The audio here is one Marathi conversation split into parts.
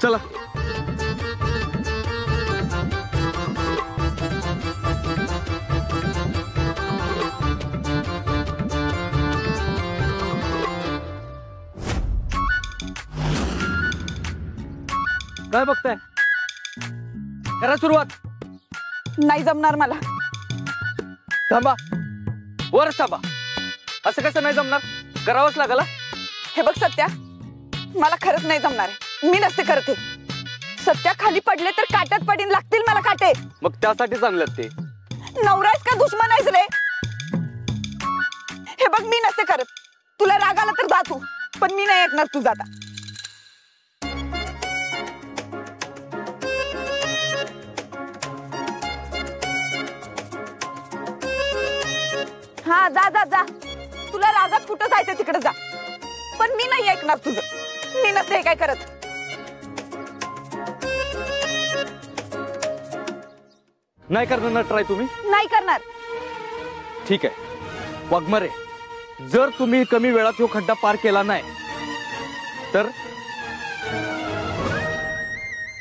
चला. काय बघताय? करा सुरुवात. नाही जमणार मला. थांबा, वरच थांबा. असं कसं नाही जमणार? करावंच लागला. हे बघ सत्या, मला खरंच नाही जमणार आहे. मी नसते करते. सत्या खाली पडले तर काट्यात पडीन लागतील मला काटे. मग त्यासाठी चांगलं ते. नवरा आहेस का दुश्मन आहेस रे? हे बघ मी नसते करत. तुला राग आला तर जा तू, पण मी नाही ऐकणार तुझा आता. हा जा जा जा. तुला रागात कुठं जायचं तिकडे जा, पण मी नाही ऐकणार तुझं. मी नसते काय करत. नाही करणार ना ट्राय तुम्ही? नाही करणार. ठीक आहे वाघमारे, जर तुम्ही कमी वेळात तो खड्डा पार केला नाही तर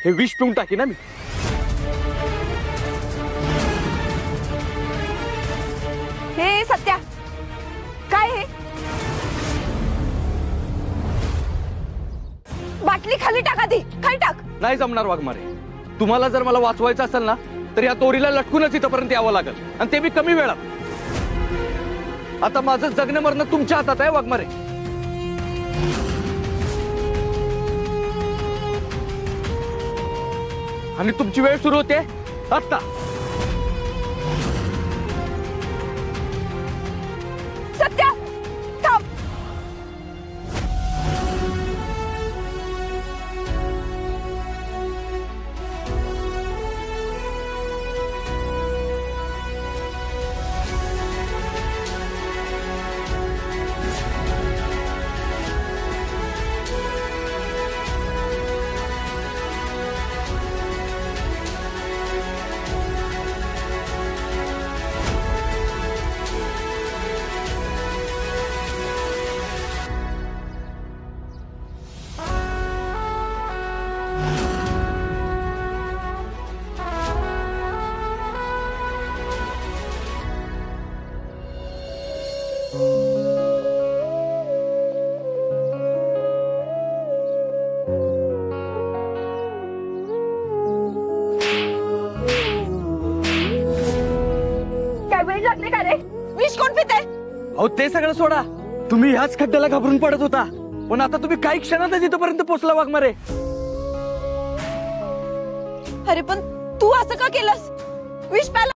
हे विष पिऊन टाकी ना मी. हे सत्या काय हे? बाटली खाली टाका ती, खाली टाक. नाही जमणार वाघमारे. तुम्हाला जर मला वाचवायचं असेल ना तर या दोरीला लटकूनच इथपर्यंत यावं लागेल, आणि ते बी कमी वेळात. आता माझं जगणं मरणं तुमच्या हातात आहे वाघमारे. आणि तुमची वेळ सुरू होते आता. सत्या थांब. काय वेळ लागले का रे? विष कोण पिते? अहो ते सगळं सोडा. तुम्ही ह्याच खड्ड्याला घाबरून पडत होता, पण आता तुम्ही काही क्षणातच इथपर्यंत पोहोचला वाघमारे. अरे पण तू असं का केलंस? विष प्यायला